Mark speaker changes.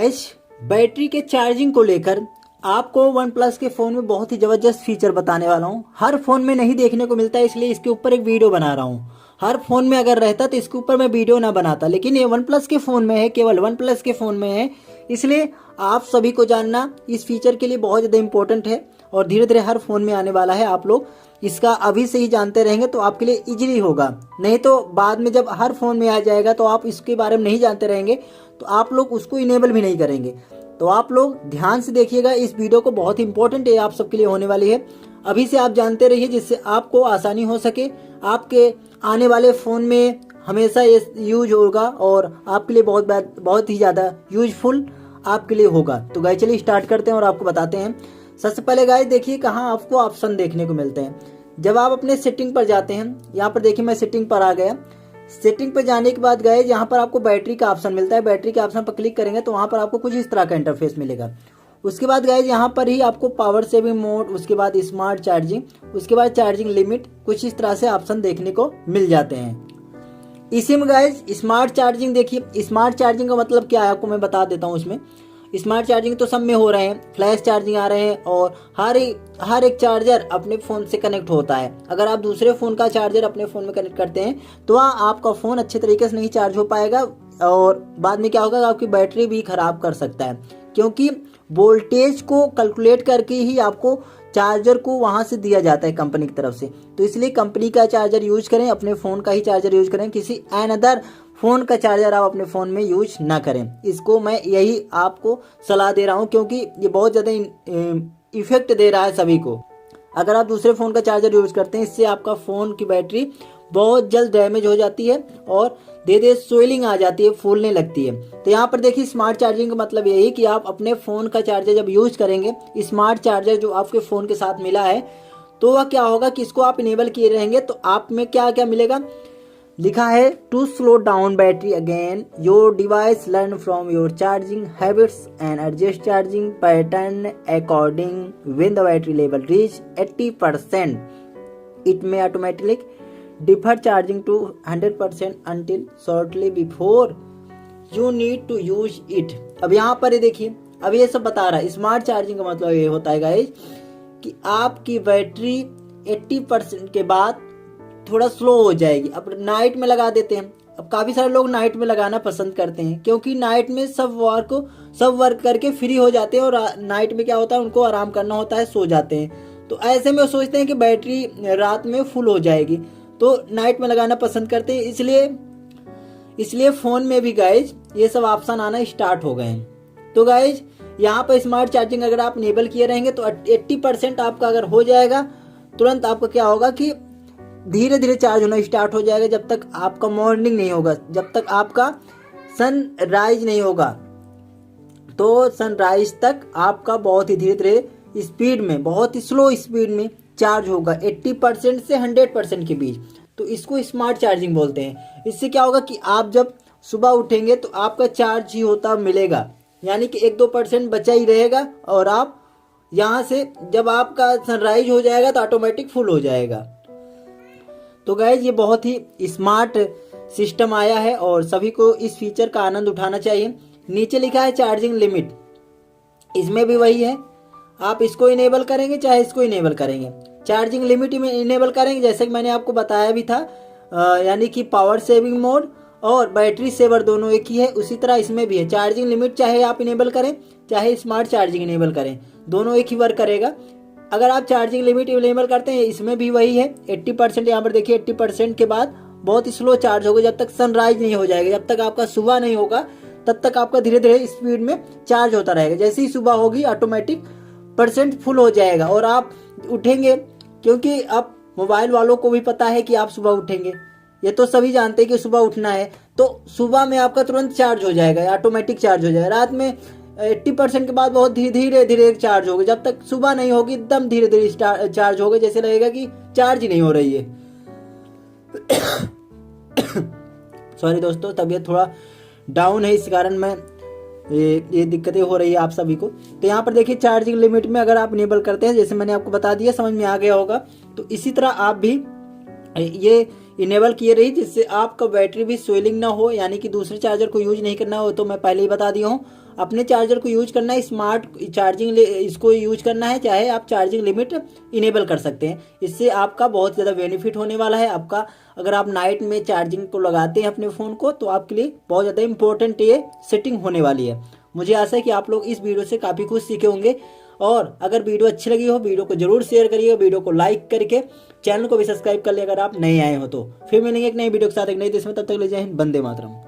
Speaker 1: Guys, battery के charging को लेकर आपको वन प्लस के फ़ोन में बहुत ही ज़बरदस्त फीचर बताने वाला हूँ। हर फ़ोन में नहीं देखने को मिलता है, इसलिए इसके ऊपर एक वीडियो बना रहा हूँ। हर फ़ोन में अगर रहता तो इसके ऊपर मैं वीडियो ना बनाता, लेकिन ये वन प्लस के फ़ोन में है, केवल वन प्लस के फ़ोन में है, इसलिए आप सभी को जानना इस फीचर के लिए बहुत ज़्यादा इंपॉर्टेंट है और धीरे धीरे हर फ़ोन में आने वाला है। आप लोग इसका अभी से ही जानते रहेंगे तो आपके लिए इजीली होगा, नहीं तो बाद में जब हर फ़ोन में आ जाएगा तो आप इसके बारे में नहीं जानते रहेंगे तो आप लोग उसको इनेबल भी नहीं करेंगे। तो आप लोग ध्यान से देखिएगा, इस वीडियो को बहुत इंपॉर्टेंट है, आप सबके लिए होने वाली है। अभी से आप जानते रहिए जिससे आपको आसानी हो सके, आपके आने वाले फ़ोन में हमेशा ये यूज होगा और आपके लिए बहुत ही ज़्यादा यूजफुल आपके लिए होगा। तो गाइस चलिए स्टार्ट करते हैं और आपको बताते हैं। सबसे पहले गाइस देखिए कहाँ आपको ऑप्शन देखने को मिलते हैं। जब आप अपने सेटिंग पर जाते हैं, यहाँ पर देखिए मैं सेटिंग पर आ गया। सेटिंग पर जाने के बाद गाइस यहाँ पर आपको बैटरी का ऑप्शन मिलता है। बैटरी के ऑप्शन पर क्लिक करेंगे तो वहाँ पर आपको कुछ इस तरह का इंटरफेस मिलेगा। उसके बाद गाइस यहाँ पर ही आपको पावर सेविंग मोड, उसके बाद स्मार्ट चार्जिंग, उसके बाद चार्जिंग लिमिट, कुछ इस तरह से ऑप्शन देखने को मिल जाते हैं। इसी में गाइस स्मार्ट चार्जिंग देखिए, स्मार्ट चार्जिंग का मतलब क्या है आपको मैं बता देता हूँ। इसमें स्मार्ट चार्जिंग तो सब में हो रहे हैं, फ्लैश चार्जिंग आ रहे हैं और हर एक चार्जर अपने फ़ोन से कनेक्ट होता है। अगर आप दूसरे फ़ोन का चार्जर अपने फ़ोन में कनेक्ट करते हैं तो वहाँ आपका फ़ोन अच्छे तरीके से नहीं चार्ज हो पाएगा और बाद में क्या होगा, आपकी बैटरी भी ख़राब कर सकता है, क्योंकि वोल्टेज को कैलकुलेट करके ही आपको चार्जर को वहाँ से दिया जाता है कंपनी की तरफ से। तो इसलिए कंपनी का चार्जर यूज करें, अपने फ़ोन का ही चार्जर यूज करें, किसी अनदर फ़ोन का चार्जर आप अपने फ़ोन में यूज ना करें। इसको मैं यही आपको सलाह दे रहा हूँ, क्योंकि ये बहुत ज़्यादा इफेक्ट दे रहा है सभी को। अगर आप दूसरे फ़ोन का चार्जर यूज करते हैं, इससे आपका फ़ोन की बैटरी बहुत जल्द डैमेज हो जाती है और धीरे स्वेलिंग आ जाती है, फूलने लगती है। तो यहाँ पर देखिए स्मार्ट चार्जिंग का मतलब यही कि आप अपने फ़ोन का चार्जर जब यूज करेंगे, स्मार्ट चार्जर जो आपके फ़ोन के साथ मिला है, तो वह क्या होगा कि इसको आप इनेबल किए रहेंगे तो आप में क्या क्या मिलेगा, लिखा है to slow down battery again, your device learn from your charging habits and adjust charging pattern according when the battery level reach 80%, it may automatically defer charging to 100% until shortly before you need to use it। अब यहाँ पर ये देखिए, अब ये सब बता रहा है। स्मार्ट चार्जिंग का मतलब ये होता है गाइस कि आपकी बैटरी 80% के बाद थोड़ा स्लो हो जाएगी। अब नाइट में लगा देते हैं, अब काफ़ी सारे लोग नाइट में लगाना पसंद करते हैं, क्योंकि नाइट में सब वर्क करके फ्री हो जाते हैं और नाइट में क्या होता है, उनको आराम करना होता है, सो जाते हैं। तो ऐसे में वो सोचते हैं कि बैटरी रात में फुल हो जाएगी, तो नाइट में लगाना पसंद करते हैं। इसलिए फ़ोन में भी गाइज ये सब ऑप्शन आना स्टार्ट हो गए हैं। तो गाइज यहाँ पर स्मार्ट चार्जिंग अगर आप इनेबल किए रहेंगे तो 80% आपका अगर हो जाएगा, तुरंत आपका क्या होगा कि धीरे धीरे चार्ज होना स्टार्ट हो जाएगा, जब तक आपका मॉर्निंग नहीं होगा, जब तक आपका सनराइज नहीं होगा। तो सनराइज तक आपका बहुत ही धीरे धीरे स्पीड में, बहुत ही स्लो स्पीड में चार्ज होगा, 80% से 100% के बीच। तो इसको स्मार्ट चार्जिंग बोलते हैं। इससे क्या होगा कि आप जब सुबह उठेंगे तो आपका चार्ज ही होता मिलेगा, यानी कि 1-2% बचा ही रहेगा और आप यहाँ से जब आपका सनराइज हो जाएगा तो ऑटोमेटिक फुल हो जाएगा। तो गाइज ये बहुत ही स्मार्ट सिस्टम आया है और सभी को इस फीचर का आनंद उठाना चाहिए। नीचे लिखा है चार्जिंग लिमिट, इसमें भी वही है, आप इसको इनेबल करेंगे चाहे इसको इनेबल करेंगे। चार्जिंग लिमिट में इनेबल करेंगे, जैसे कि मैंने आपको बताया भी था, यानी कि पावर सेविंग मोड और बैटरी सेवर दोनों एक ही है, उसी तरह इसमें भी है। चार्जिंग लिमिट चाहे आप इनेबल करें चाहे स्मार्ट चार्जिंग इनेबल करें, दोनों एक ही वर्क करेगा। अगर आप चार्जिंग लिमिट इनेबल करते हैं, इसमें भी वही है 80%। यहाँ पर देखिए 80% के बाद बहुत ही स्लो चार्ज होगा, जब तक सनराइज नहीं हो जाएगा, जब तक आपका सुबह नहीं होगा तब तक आपका धीरे धीरे स्पीड में चार्ज होता रहेगा। जैसे ही सुबह होगी ऑटोमेटिक % फुल हो जाएगा और आप उठेंगे, क्योंकि अब मोबाइल वालों को भी पता है कि आप सुबह उठेंगे, ये तो सभी जानते हैं कि सुबह उठना है, तो सुबह में आपका तुरंत चार्ज हो जाएगा, ऑटोमेटिक चार्ज हो जाएगा। रात में 80% के बाद बहुत धीरे धीरे चार्ज होगा, जब तक सुबह नहीं होगी एकदम धीरे धीरे चार्ज होगा, जैसे लगेगा कि चार्ज ही नहीं हो रही है। सॉरी दोस्तों, तबीयत थोड़ा डाउन है, इस कारण मैं ये दिक्कतें हो रही है आप सभी को। तो यहाँ पर देखिए चार्जिंग लिमिट में अगर आप इनेबल करते हैं, जैसे मैंने आपको बता दिया, समझ में आ गया होगा। तो इसी तरह आप भी ये इनेबल किए रही, जिससे आपका बैटरी भी स्वेलिंग ना हो, यानी कि दूसरे चार्जर को यूज नहीं करना हो। तो मैं पहले ही बता दिया हूँ, अपने चार्जर को यूज करना है, स्मार्ट चार्जिंग इसको यूज करना है, चाहे आप चार्जिंग लिमिट इनेबल कर सकते हैं। इससे आपका बहुत ज़्यादा बेनिफिट होने वाला है। आपका अगर आप नाइट में चार्जिंग को लगाते हैं अपने फ़ोन को, तो आपके लिए बहुत ज़्यादा इंपॉर्टेंट ये सेटिंग होने वाली है। मुझे आशा है कि आप लोग इस वीडियो से काफ़ी कुछ सीखे होंगे। और अगर वीडियो अच्छी लगी हो, वीडियो को जरूर शेयर करिए, वीडियो को लाइक करके चैनल को भी सब्सक्राइब कर ले अगर आप नए आए हो तो। फिर मिलेंगे एक नई वीडियो के साथ एक नई देश में, तब तक ले जय हिंद, वंदे मातरम।